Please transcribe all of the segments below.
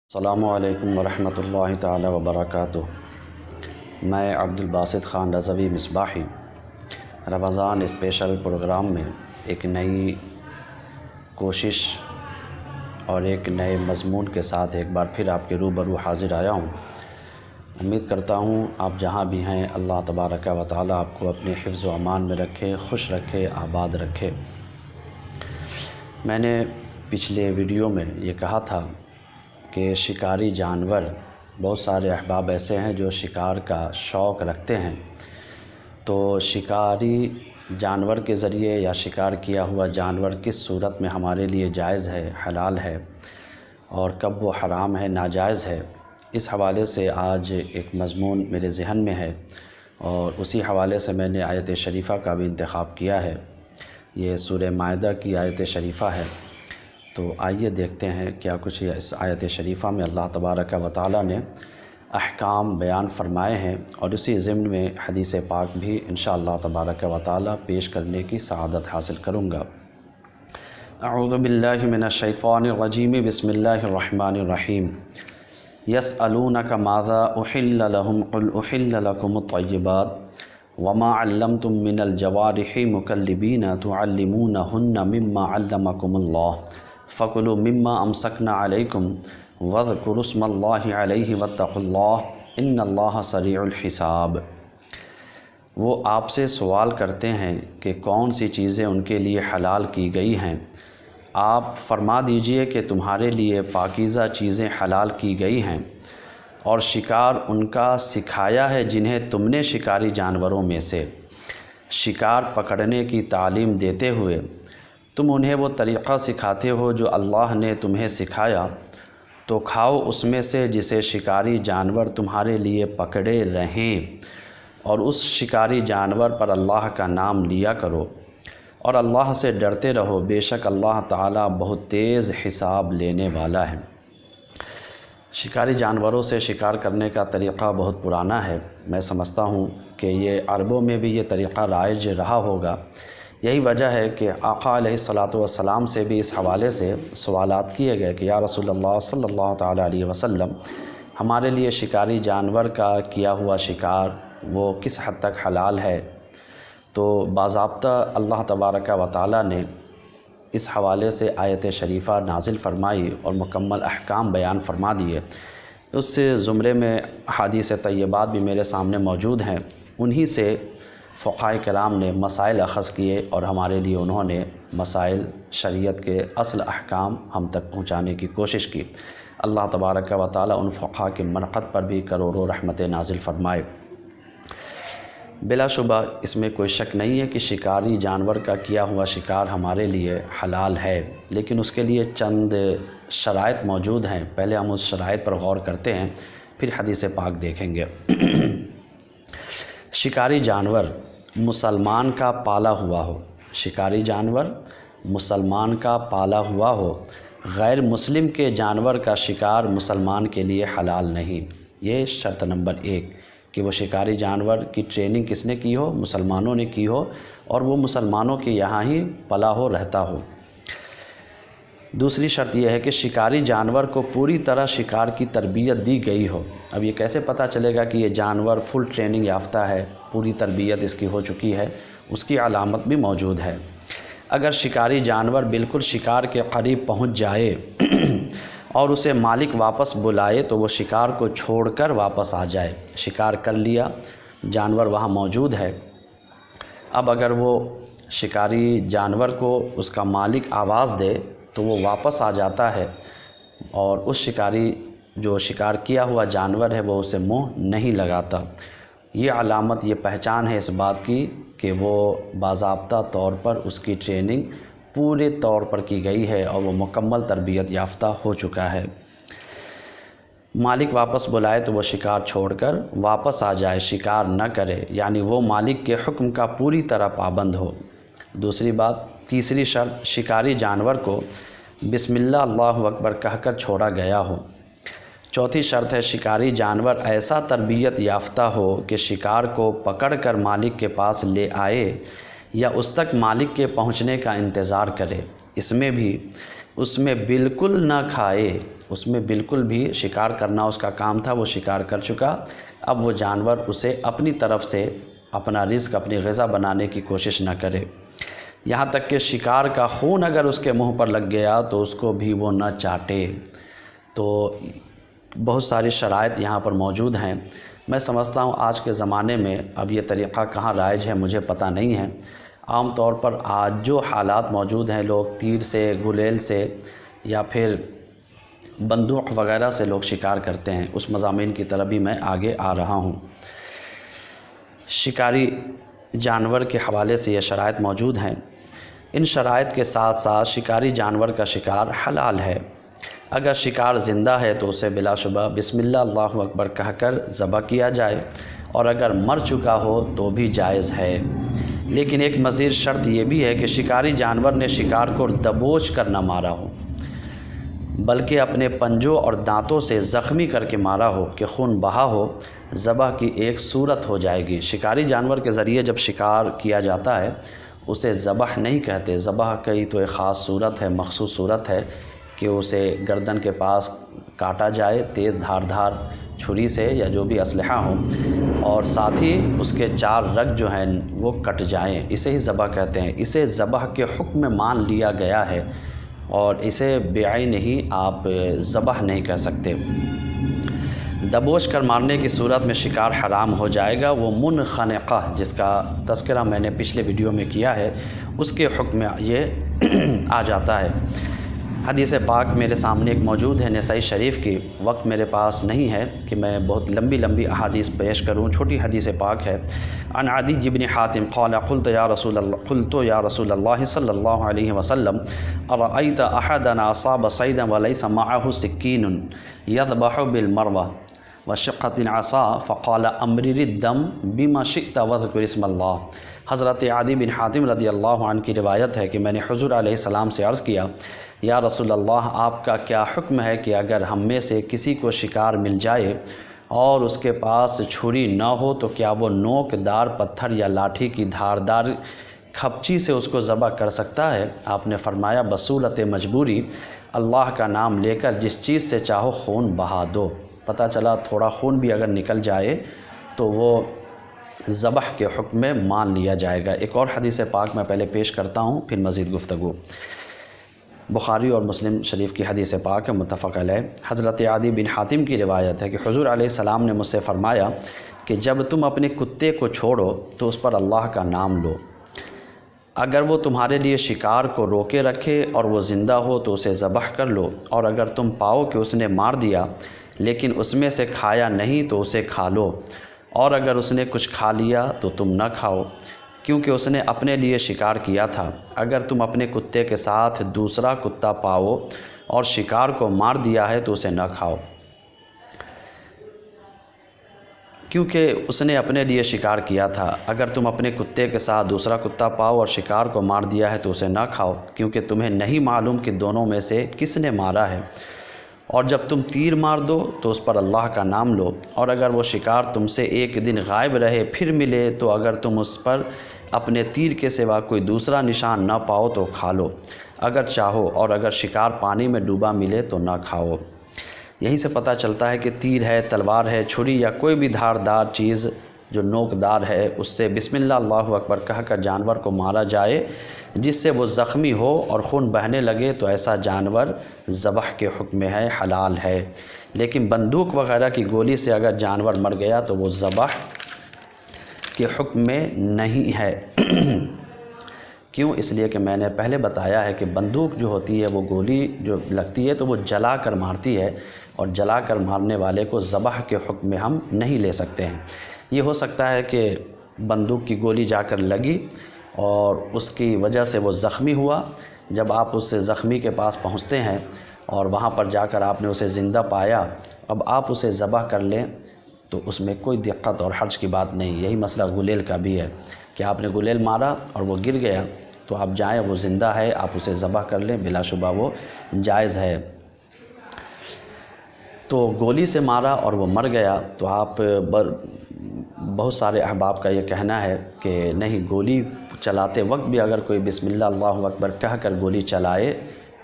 السلام علیکم ورحمۃ اللہ تعالی وبرکاتہ۔ میں عبدالباسط خان رضوی مصباحی رمضان اسپیشل پروگرام میں ایک نئی کوشش اور ایک نئے مضمون کے ساتھ ایک بار پھر آپ کے روبرو حاضر آیا ہوں۔ امید کرتا ہوں آپ جہاں بھی ہیں اللہ تبارک و تعالی آپ کو اپنے حفظ و امان میں رکھے، خوش رکھے، آباد رکھے۔ میں نے پچھلے ویڈیو میں یہ کہا تھا کہ شکاری جانور، بہت سارے احباب ایسے ہیں جو شکار کا شوق رکھتے ہیں، تو شکاری جانور کے ذریعے یا شکار کیا ہوا جانور کس صورت میں ہمارے لیے جائز ہے، حلال ہے، اور کب وہ حرام ہے، ناجائز ہے، اس حوالے سے آج ایک مضمون میرے ذہن میں ہے اور اسی حوالے سے میں نے آیت شریفہ کا بھی انتخاب کیا ہے۔ یہ سورہ مائدہ کی آیت شریفہ ہے، تو آئیے دیکھتے ہیں کیا کچھ اس آیت شریفہ میں اللہ تبارک و تعالی نے احکام بیان فرمائے ہیں، اور اسی ضمن میں حدیث پاک بھی انشاءاللہ تبارک و تعالی پیش کرنے کی سعادت حاصل کروں گا۔ اعوذ باللہ من الشیطان الرجیم، بسم اللہ الرحمن الرحیم۔ یسألونک ماذا احل لهم قل احل لکم الطیبات وما علمتم من الجوارح مکلبین تعلمونہن مما علمکم اللہ فَكُلُوا مِمَّا أَمْسَكْنَا عَلَيْكُمْ وَاذْكُرُوا اسْمَ اللَّهِ عَلَيْهِ وَاتَّقُوا اللَّهَ إِنَّ اللَّهَ سَرِيعُ الْحِسَابِ۔ وہ آپ سے سوال کرتے ہیں کہ کون سی چیزیں ان کے لیے حلال کی گئی ہیں، آپ فرما دیجئے کہ تمہارے لیے پاکیزہ چیزیں حلال کی گئی ہیں، اور شکار ان کا سکھایا ہے جنہیں تم نے شکاری جانوروں میں سے شکار پکڑنے کی تعلیم دیتے ہوئے تم انہیں وہ طریقہ سکھاتے ہو جو اللہ نے تمہیں سکھایا، تو کھاؤ اس میں سے جسے شکاری جانور تمہارے لیے پکڑے رہیں، اور اس شکاری جانور پر اللہ کا نام لیا کرو، اور اللہ سے ڈرتے رہو، بے شک اللہ تعالیٰ بہت تیز حساب لینے والا ہے۔ شکاری جانوروں سے شکار کرنے کا طریقہ بہت پرانا ہے۔ میں سمجھتا ہوں کہ یہ عربوں میں بھی یہ طریقہ رائج رہا ہوگا۔ یہی وجہ ہے کہ آقا علیہ الصلاۃ والسلام سے بھی اس حوالے سے سوالات کیے گئے کہ یا رسول اللہ صلی اللہ تعالیٰ علیہ وسلم، ہمارے لیے شکاری جانور کا کیا ہوا شکار وہ کس حد تک حلال ہے؟ تو باضابطہ اللہ تبارک و تعالیٰ نے اس حوالے سے آیت شریفہ نازل فرمائی اور مکمل احکام بیان فرما دیے۔ اس زمرے میں احادیث طیبات بھی میرے سامنے موجود ہیں، انہی سے فقہاء کرام نے مسائل اخذ کیے اور ہمارے لیے انہوں نے مسائل شریعت کے اصل احکام ہم تک پہنچانے کی کوشش کی۔ اللہ تبارک و تعالیٰ ان فقہاء کے مرقت پر بھی کروڑوں رحمتیں نازل فرمائے۔ بلا شبہ اس میں کوئی شک نہیں ہے کہ شکاری جانور کا کیا ہوا شکار ہمارے لیے حلال ہے، لیکن اس کے لیے چند شرائط موجود ہیں۔ پہلے ہم اس شرائط پر غور کرتے ہیں، پھر حدیث پاک دیکھیں گے۔ شکاری جانور مسلمان کا پالا ہوا ہو، شکاری جانور مسلمان کا پالا ہوا ہو، غیر مسلم کے جانور کا شکار مسلمان کے لیے حلال نہیں۔ یہ شرط نمبر 1 کہ وہ شکاری جانور کی ٹریننگ کس نے کی ہو؟ مسلمانوں نے کی ہو، اور وہ مسلمانوں کے یہاں ہی پلا ہو، رہتا ہو۔ دوسری شرط یہ ہے کہ شکاری جانور کو پوری طرح شکار کی تربیت دی گئی ہو۔ اب یہ کیسے پتہ چلے گا کہ یہ جانور فل ٹریننگ یافتہ ہے، پوری تربیت اس کی ہو چکی ہے؟ اس کی علامت بھی موجود ہے۔ اگر شکاری جانور بالکل شکار کے قریب پہنچ جائے اور اسے مالک واپس بلائے تو وہ شکار کو چھوڑ کر واپس آ جائے۔ شکار کر لیا، جانور وہاں موجود ہے، اب اگر وہ شکاری جانور کو اس کا مالک آواز دے تو وہ واپس آ جاتا ہے، اور اس شکاری جو شکار کیا ہوا جانور ہے وہ اسے منہ نہیں لگاتا۔ یہ علامت، یہ پہچان ہے اس بات کی کہ وہ باضابطہ طور پر اس کی ٹریننگ پورے طور پر کی گئی ہے اور وہ مکمل تربیت یافتہ ہو چکا ہے۔ مالک واپس بلائے تو وہ شکار چھوڑ کر واپس آ جائے، شکار نہ کرے، یعنی وہ مالک کے حکم کا پوری طرح پابند ہو۔ دوسری بات، تیسری شرط، شکاری جانور کو بسم اللہ اللہ اکبر کہہ کر چھوڑا گیا ہو۔ چوتھی شرط ہے، شکاری جانور ایسا تربیت یافتہ ہو کہ شکار کو پکڑ کر مالک کے پاس لے آئے یا اس تک مالک کے پہنچنے کا انتظار کرے۔ اس میں بھی اس میں بالکل نہ کھائے اس میں بالکل بھی شکار کرنا اس کا کام تھا، وہ شکار کر چکا، اب وہ جانور اسے اپنی طرف سے اپنا رزق، اپنی غذا بنانے کی کوشش نہ کرے۔ یہاں تک کہ شکار کا خون اگر اس کے منہ پر لگ گیا تو اس کو بھی وہ نہ چاٹے۔ تو بہت ساری شرائط یہاں پر موجود ہیں۔ میں سمجھتا ہوں آج کے زمانے میں اب یہ طریقہ کہاں رائج ہے مجھے پتہ نہیں ہے۔ عام طور پر آج جو حالات موجود ہیں، لوگ تیر سے، گلیل سے یا پھر بندوق وغیرہ سے لوگ شکار کرتے ہیں، اس مضامین کی طرف بھی میں آگے آ رہا ہوں۔ شکاری جانور کے حوالے سے یہ شرائط موجود ہیں۔ ان شرائط کے ساتھ ساتھ شکاری جانور کا شکار حلال ہے۔ اگر شکار زندہ ہے تو اسے بلا شبہ بسم اللہ اللہ اکبر کہہ کر ذبح کیا جائے، اور اگر مر چکا ہو تو بھی جائز ہے۔ لیکن ایک مزید شرط یہ بھی ہے کہ شکاری جانور نے شکار کو دبوچ کر نہ مارا ہو، بلکہ اپنے پنجوں اور دانتوں سے زخمی کر کے مارا ہو کہ خون بہا ہو۔ ذبح کی ایک صورت ہو جائے گی۔ شکاری جانور کے ذریعے جب شکار کیا جاتا ہے اسے ذبح نہیں کہتے۔ ذبح کی تو ایک خاص صورت ہے، مخصوص صورت ہے کہ اسے گردن کے پاس کاٹا جائے تیز دھار چھری سے یا جو بھی اسلحہ ہوں، اور ساتھ ہی اس کے 4 رگ جو ہیں وہ کٹ جائیں، اسے ہی ذبح کہتے ہیں۔ اسے ذبح کے حکم میں مان لیا گیا ہے، اور اسے بعین ہی آپ ذبح نہیں کہہ سکتے۔ دبوچ کر مارنے کی صورت میں شکار حرام ہو جائے گا۔ وہ منخنقہ جس کا تذکرہ میں نے پچھلے ویڈیو میں کیا ہے، اس کے حکم میں یہ آ جاتا ہے۔ حدیث پاک میرے سامنے ایک موجود ہے نسائی شریف کی، وقت میرے پاس نہیں ہے کہ میں بہت لمبی احادیث پیش کروں، چھوٹی حدیث پاک ہے۔ عن عدی بن حاتم قال قلت یا رسول اللہ صلی اللہ علیہ وسلم ارأیت احدنا اصاب صیدا ولیس معه سکین یذبح بالمروہ وشقۃ العصا فقال امرر الدم بما شئت واذکر اسم اللہ۔ حضرت عدی بن حاتم رضی اللہ عنہ کی روایت ہے کہ میں نے حضور علیہ السلام سے عرض کیا، یا رسول اللہ آپ کا کیا حکم ہے کہ اگر ہم میں سے کسی کو شکار مل جائے اور اس کے پاس چھری نہ ہو تو کیا وہ نوک دار پتھر یا لاٹھی کی دھاردار کھپچی سے اس کو ذبح کر سکتا ہے؟ آپ نے فرمایا بصورت مجبوری، اللہ کا نام لے کر جس چیز سے چاہو خون بہا دو۔ پتہ چلا تھوڑا خون بھی اگر نکل جائے تو وہ ذبح کے حکم میں مان لیا جائے گا۔ ایک اور حدیث پاک میں پہلے پیش کرتا ہوں پھر مزید گفتگو۔ بخاری اور مسلم شریف کی حدیث پاک ہے، متفق علیہ۔ حضرت عدی بن حاتم کی روایت ہے کہ حضور علیہ السلام نے مجھ سے فرمایا کہ جب تم اپنے کتے کو چھوڑو تو اس پر اللہ کا نام لو۔ اگر وہ تمہارے لیے شکار کو روکے رکھے اور وہ زندہ ہو تو اسے ذبح کر لو، اور اگر تم پاؤ کہ اس نے مار دیا لیکن اس میں سے کھایا نہیں تو اسے کھا لو، اور اگر اس نے کچھ کھا لیا تو تم نہ کھاؤ، کیونکہ اس نے اپنے لیے شکار کیا تھا۔ اگر تم اپنے کتے کے ساتھ دوسرا کتا پاؤ اور شکار کو مار دیا ہے تو اسے نہ کھاؤ، کیونکہ اس نے اپنے لیے شکار کیا تھا۔ اگر تم اپنے کتے کے ساتھ دوسرا کتا پاؤ اور شکار کو مار دیا ہے تو اسے نہ کھاؤ، کیونکہ تمہیں نہیں معلوم کہ دونوں میں سے کس نے مارا ہے۔ اور جب تم تیر مار دو تو اس پر اللہ کا نام لو، اور اگر وہ شکار تم سے ایک دن غائب رہے پھر ملے تو اگر تم اس پر اپنے تیر کے سوا کوئی دوسرا نشان نہ پاؤ تو کھا لو اگر چاہو، اور اگر شکار پانی میں ڈوبا ملے تو نہ کھاؤ۔ یہیں سے پتہ چلتا ہے کہ تیر ہے، تلوار ہے، چھری یا کوئی بھی دھاردار چیز جو نوکدار ہے، اس سے بسم اللہ اللہ اکبر کہہ کر جانور کو مارا جائے جس سے وہ زخمی ہو اور خون بہنے لگے تو ایسا جانور ذبح کے حکم میں ہے، حلال ہے۔ لیکن بندوق وغیرہ کی گولی سے اگر جانور مر گیا تو وہ ذبح کے حکم میں نہیں ہے۔ کیوں؟ اس لیے کہ میں نے پہلے بتایا ہے کہ بندوق جو ہوتی ہے وہ گولی جو لگتی ہے تو وہ جلا کر مارتی ہے، اور جلا کر مارنے والے کو ذبح کے حکم میں ہم نہیں لے سکتے ہیں۔ یہ ہو سکتا ہے کہ بندوق کی گولی جا کر لگی اور اس کی وجہ سے وہ زخمی ہوا، جب آپ اس زخمی کے پاس پہنچتے ہیں اور وہاں پر جا کر آپ نے اسے زندہ پایا، اب آپ اسے ذبح کر لیں تو اس میں کوئی دقت اور حرج کی بات نہیں۔ یہی مسئلہ گلیل کا بھی ہے کہ آپ نے گلیل مارا اور وہ گر گیا تو آپ جائیں، وہ زندہ ہے، آپ اسے ذبح کر لیں، بلا شبہ وہ جائز ہے۔ تو گولی سے مارا اور وہ مر گیا تو آپ بہت سارے احباب کا یہ کہنا ہے کہ نہیں، گولی چلاتے وقت بھی اگر کوئی بسم اللہ اللہ اکبر کہہ کر گولی چلائے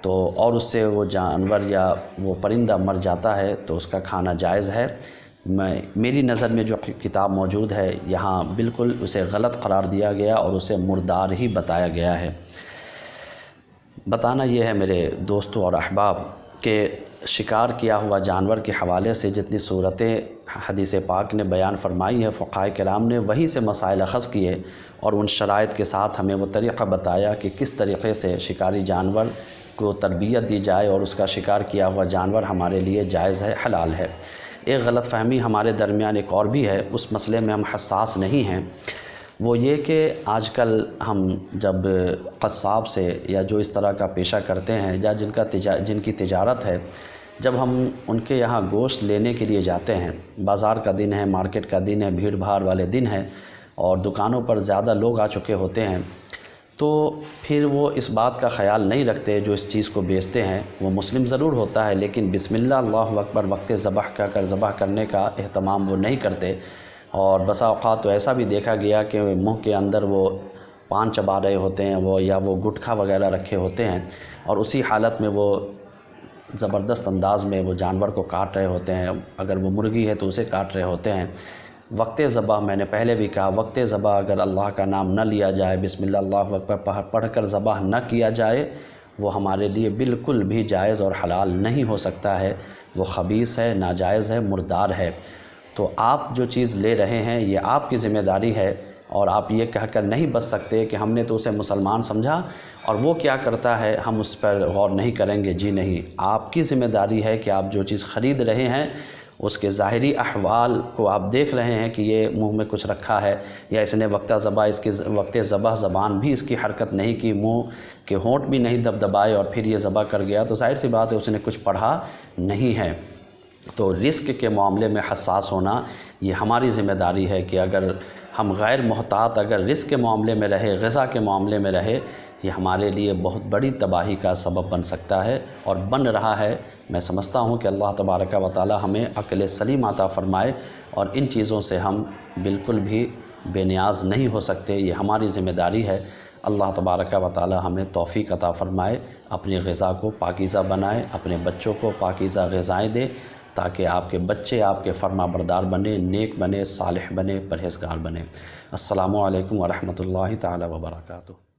تو اور اس سے وہ جانور یا وہ پرندہ مر جاتا ہے تو اس کا کھانا جائز ہے۔ میری نظر میں جو کتاب موجود ہے یہاں بالکل اسے غلط قرار دیا گیا اور اسے مردار ہی بتایا گیا ہے۔ بتانا یہ ہے میرے دوستوں اور احباب کہ شکار کیا ہوا جانور کے حوالے سے جتنی صورتیں حدیث پاک نے بیان فرمائی ہے، فقہاء کرام نے وہیں سے مسائل اخذ کیے اور ان شرائط کے ساتھ ہمیں وہ طریقہ بتایا کہ کس طریقے سے شکاری جانور کو تربیت دی جائے اور اس کا شکار کیا ہوا جانور ہمارے لیے جائز ہے، حلال ہے۔ ایک غلط فہمی ہمارے درمیان ایک اور بھی ہے، اس مسئلے میں ہم حساس نہیں ہیں، وہ یہ کہ آج کل ہم جب قصاب سے یا جو اس طرح کا پیشہ کرتے ہیں یا جن کی تجارت ہے، جب ہم ان کے یہاں گوشت لینے کے لیے جاتے ہیں، بازار کا دن ہے، مارکیٹ کا دن ہے، بھیڑ بھاڑ والے دن ہے اور دکانوں پر زیادہ لوگ آ چکے ہوتے ہیں، تو پھر وہ اس بات کا خیال نہیں رکھتے جو اس چیز کو بیچتے ہیں وہ مسلم ضرور ہوتا ہے، لیکن بسم اللہ اللہ اکبر وقت ذبح کا کر ذبح کرنے کا اہتمام وہ نہیں کرتے، اور بسا اوقات تو ایسا بھی دیکھا گیا کہ منہ کے اندر وہ پان چبا رہے ہوتے ہیں یا وہ گٹکھا وغیرہ رکھے ہوتے ہیں اور اسی حالت میں وہ زبردست انداز میں وہ جانور کو کاٹ رہے ہوتے ہیں، اگر وہ مرغی ہے تو اسے کاٹ رہے ہوتے ہیں۔ وقت ذبح، میں نے پہلے بھی کہا، وقت ذبح اگر اللہ کا نام نہ لیا جائے، بسم اللہ اللہ اکبر پڑھ کر ذبح نہ کیا جائے، وہ ہمارے لیے بالکل بھی جائز اور حلال نہیں ہو سکتا ہے، وہ خبیث ہے، ناجائز ہے، مردار ہے۔ تو آپ جو چیز لے رہے ہیں یہ آپ کی ذمہ داری ہے، اور آپ یہ کہہ کر نہیں بچ سکتے کہ ہم نے تو اسے مسلمان سمجھا اور وہ کیا کرتا ہے ہم اس پر غور نہیں کریں گے۔ جی نہیں، آپ کی ذمہ داری ہے کہ آپ جو چیز خرید رہے ہیں اس کے ظاہری احوال کو آپ دیکھ رہے ہیں کہ یہ منہ میں کچھ رکھا ہے یا اس نے وقت ذبح زبان بھی اس کی حرکت نہیں کی، منہ کے ہونٹ بھی نہیں دبدبائے اور پھر یہ ذبح کر گیا، تو ظاہر سی بات ہے اس نے کچھ پڑھا نہیں ہے۔ تو رزق کے معاملے میں حساس ہونا یہ ہماری ذمہ داری ہے کہ اگر ہم غیر محتاط اگر رزق کے معاملے میں رہے، غذا کے معاملے میں رہے، یہ ہمارے لیے بہت بڑی تباہی کا سبب بن سکتا ہے اور بن رہا ہے۔ میں سمجھتا ہوں کہ اللہ تبارک و تعالی ہمیں عقل سلیم عطا فرمائے اور ان چیزوں سے ہم بالکل بھی بے نیاز نہیں ہو سکتے، یہ ہماری ذمہ داری ہے۔ اللہ تبارک و تعالی ہمیں توفیق عطا فرمائے، اپنی غذا کو پاکیزہ بنائے، اپنے بچوں کو پاکیزہ غذائیں دے تاکہ آپ کے بچے آپ کے فرما بردار بنے، نیک بنے، صالح بنے، پرہیزگار بنے۔ السلام علیکم ورحمۃ اللہ تعالی وبرکاتہ۔